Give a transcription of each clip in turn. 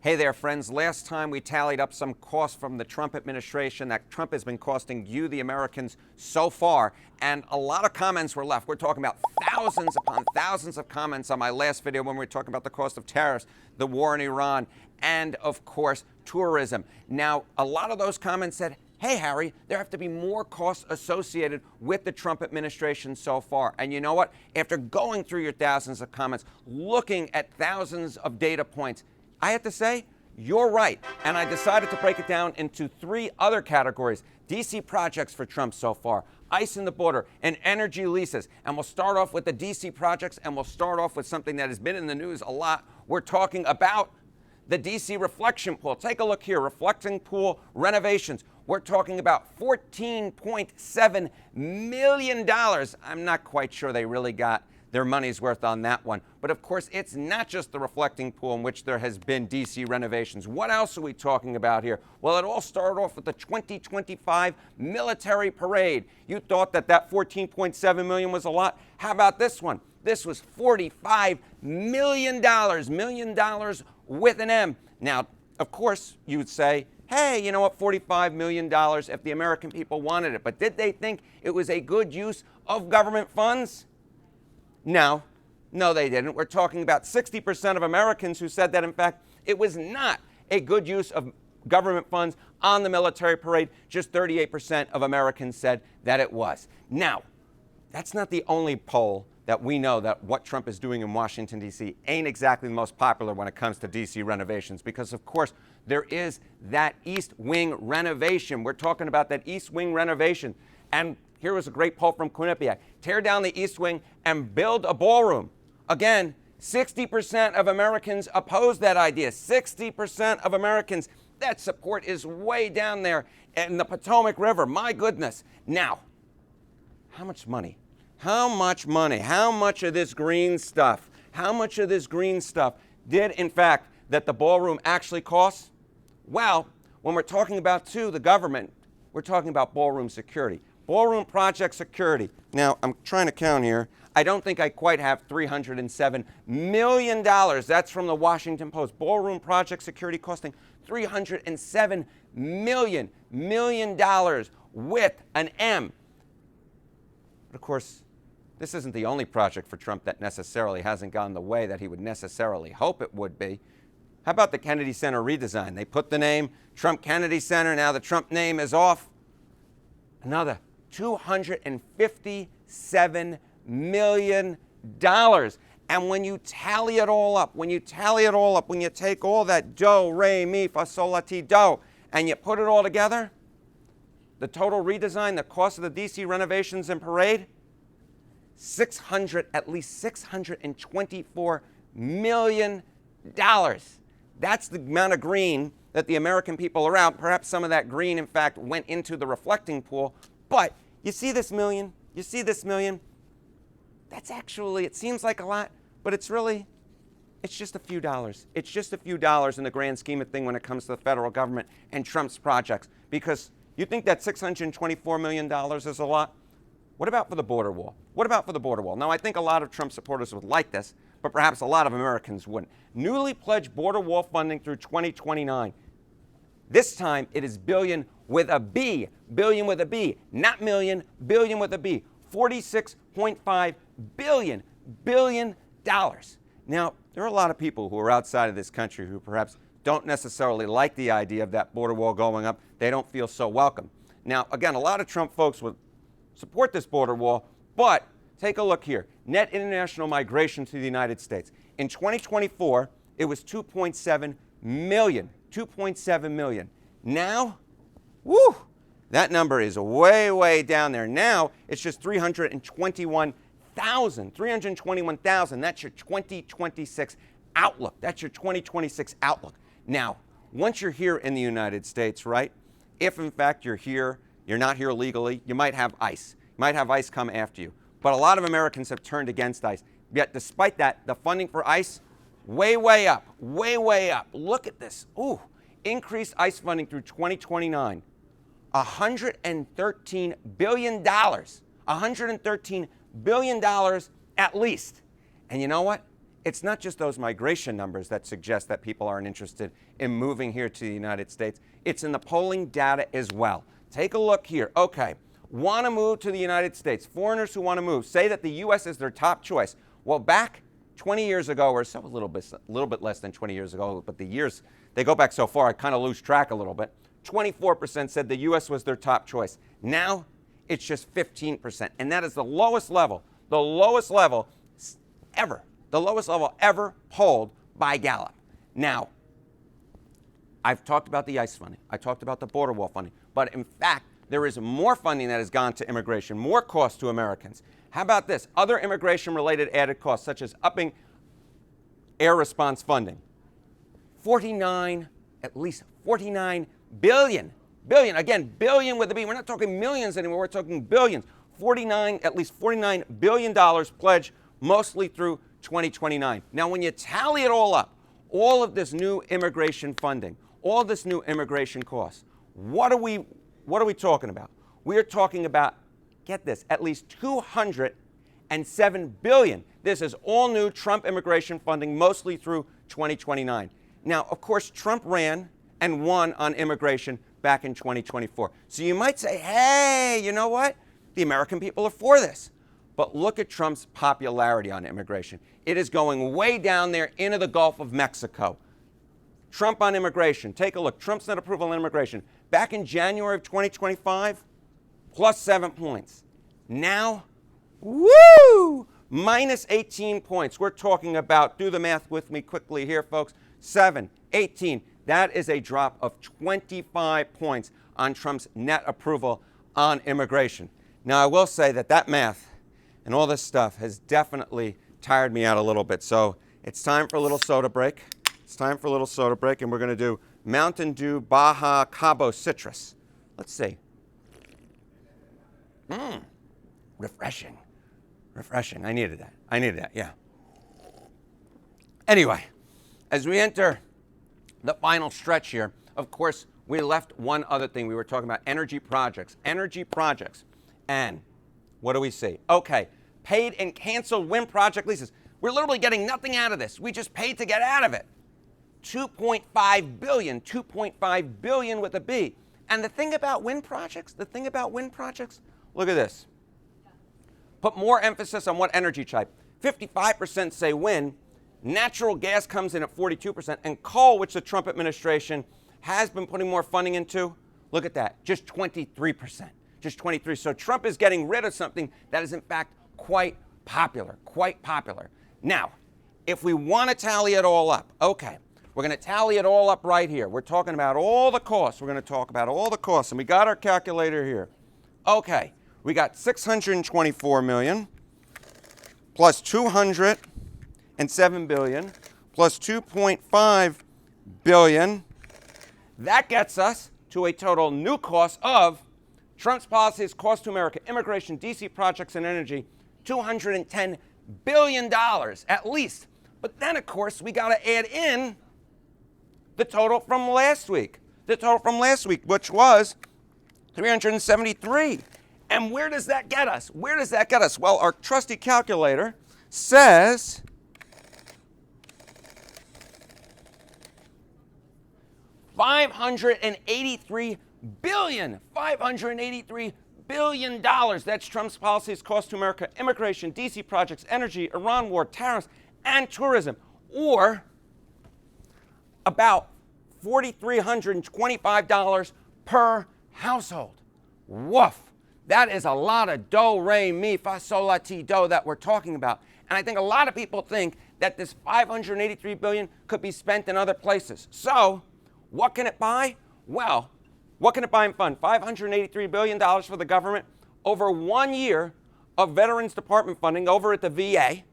Hey there, friends. Last time we tallied up some costs from the Trump administration that Trump has been costing you, the Americans, so far, and a lot of comments were left. We're talking about thousands upon thousands of comments on my last video when we were talking about the cost of tariffs, the war in Iran, and, of course, tourism. Now, a lot of those comments said, hey, Harry, there have to be more costs associated with the Trump administration so far. And you know what? After going through your thousands of comments, looking at thousands of data points, I have to say, you're right. And I decided to break it down into three other categories. DC projects for Trump so far, ICE in the border, and energy leases. And we'll start off with the DC projects, and we'll start off with something that has been in the news a lot. We're talking about the DC reflection pool. Take a look here, reflecting pool renovations. We're talking about $14.7 million. I'm not quite sure they really got their money's worth on that one. But of course, it's not just the reflecting pool in which there has been DC renovations. What else are we talking about here? Well, it all started off with the 2025 military parade. You thought that that $14.7 million was a lot? How about this one? This was $45 million, million dollars with an M. Now, of course, you would say, hey, you know what, $45 million if the American people wanted it. But did they think it was a good use of government funds? No, they didn't. We're talking about 60% of Americans who said that, in fact, it was not a good use of government funds on the military parade. Just 38% of Americans said that it was. Now, that's not the only poll that we know that what Trump is doing in Washington, D.C. ain't exactly the most popular when it comes to D.C. renovations because, of course, there is that East Wing renovation. We're talking about that East Wing renovation. And here was a great poll from Quinnipiac. Tear down the East Wing and build a ballroom. Again, 60% of Americans oppose that idea. 60% of Americans. That support is way down there in the Potomac River. My goodness. Now, how much money? How much money? How much of this green stuff? How much of this green stuff did, in fact, that the ballroom actually cost? Well, when we're talking about, too, the government, we're talking about ballroom security. Ballroom project security. Now, I'm trying to count here. I don't think I quite have $307 million. That's from the Washington Post. Ballroom project security costing $307 million with an M. But of course, this isn't the only project for Trump that necessarily hasn't gone the way that he would necessarily hope it would be. How about the Kennedy Center redesign? They put the name Trump Kennedy Center. Now the Trump name is off. Another $257 million. And when you tally it all up, when you take all that do, re, mi, fa, sol, la, ti, do, and you put it all together, the total redesign, the cost of the DC renovations and parade, at least $624 million. That's the amount of green that the American people are out. Perhaps some of that green, in fact, went into the reflecting pool. But you see this million? You see this million? That's actually, it seems like a lot, but it's just a few dollars. It's just a few dollars in the grand scheme of things when it comes to the federal government and Trump's projects. Because you think that $624 million is a lot? What about for the border wall? What about for the border wall? Now, I think a lot of Trump supporters would like this, but perhaps a lot of Americans wouldn't. Newly pledged border wall funding through 2029. This time, it is billion with a B. Billion with a B. Not million, billion with a B. $46.5 billion. Now, there are a lot of people who are outside of this country who perhaps don't necessarily like the idea of that border wall going up. They don't feel so welcome. Now, again, a lot of Trump folks would support this border wall, but take a look here. Net international migration to the United States. In 2024, it was 2.7 million. 2.7 million. Now, woo, that number is way, way down there. Now, it's just 321,000. 321,000. That's your 2026 outlook. That's your 2026 outlook. Now, once you're here in the United States, right, if in fact you're here, you're not here legally, you might have ICE. You might have ICE come after you. But a lot of Americans have turned against ICE. Yet despite that, the funding for ICE, way, way up. Way, way up. Look at this. Ooh, increased ICE funding through 2029. $113 billion. $113 billion at least. And you know what? it's not just those migration numbers that suggest that people aren't interested in moving here to the United States. It's in the polling data as well. Take a look here. Okay, want to move to the United States. Foreigners who want to move say that the U.S. is their top choice. Well, back 20 years ago, or so a little bit less than 20 years ago, but the years, they go back so far, I kind of lose track a little bit. 24% said the U.S. was their top choice. Now, it's just 15%, and that is the lowest level ever. The lowest level ever polled by Gallup. Now, I've talked about the ICE funding. I talked about the border wall funding. But in fact, there is more funding that has gone to immigration, more cost to Americans. How about this? Other immigration-related added costs, such as upping air response funding. At least 49 billion. Billion, again, billion with a B. We're not talking millions anymore, we're talking billions. At least $49 billion pledged, mostly through 2029. Now, when you tally it all up, all of this new immigration funding, all this new immigration costs, what are we talking about? We are talking about, get this, at least $207 billion. This is all new Trump immigration funding, mostly through 2029. Now, of course, Trump ran and won on immigration back in 2024. So you might say, hey, you know what? The American people are for this. But look at Trump's popularity on immigration. It is going way down there into the Gulf of Mexico. Trump on immigration. Take a look. Trump's net approval on immigration. Back in January of 2025, plus 7 points. Now, woo! Minus 18 points. We're talking about, do the math with me quickly here, folks. 7, 18. That is a drop of 25 points on Trump's net approval on immigration. Now, I will say that math and all this stuff has definitely tired me out a little bit. So it's time for a little soda break. It's time for a little soda break, and we're going to do Mountain Dew Baja Cabo Citrus. Let's see. Refreshing. Refreshing. I needed that, yeah. Anyway, as we enter the final stretch here, of course, we left one other thing. We were talking about energy projects. Energy projects. And what do we see? Okay, paid and canceled wind project leases. We're literally getting nothing out of this. We just paid to get out of it. 2.5 billion with a B. And the thing about wind projects, look at this. Put more emphasis on what energy type. 55% say wind. Natural gas comes in at 42%. And coal, which the Trump administration has been putting more funding into, look at that, just 23%. Just 23. So Trump is getting rid of something that is in fact quite popular. Now, if we want to tally it all up, okay, we're going to tally it all up right here. We're talking about all the costs. We're going to talk about all the costs, and we got our calculator here. Okay, we got 624 million plus 207 billion plus 2.5 billion. That gets us to a total new cost of Trump's policies cost to America, immigration, D.C. projects, and energy, $210 billion at least. But then, of course, we got to add in the total from last week. Which was 373. And where does that get us? Well, our trusty calculator says $583 billion. $583 billion. That's Trump's policies cost to America, immigration, D.C. projects, energy, Iran war, tariffs, and tourism. Or about $4,325 per household. Woof. That is a lot of do, re, mi, fa, sol, la, ti, do that we're talking about. And I think a lot of people think that this $583 billion could be spent in other places. So, what can it buy? Well, what can it buy and fund? $583 billion for the government over 1 year of Veterans Department funding over at the VA.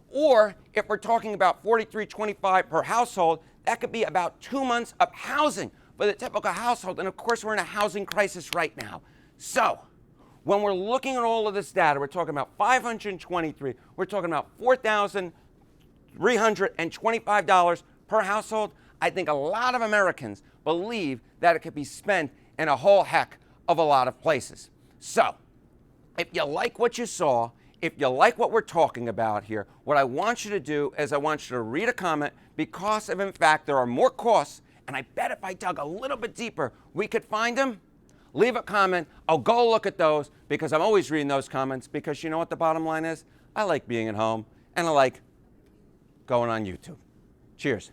Or if we're talking about $4,325 per household, that could be about 2 months of housing for the typical household. And of course, we're in a housing crisis right now. So when we're looking at all of this data, we're talking about 523, we're talking about $4,325 per household. I think a lot of Americans believe that it could be spent in a whole heck of a lot of places. So if you like what you saw, If you like what we're talking about here, what I want you to do is I want you to read a comment, because if in fact there are more costs, and I bet if I dug a little bit deeper, we could find them. Leave a comment. I'll go look at those, because I'm always reading those comments, because you know what the bottom line is? I like being at home, and I like going on YouTube. Cheers.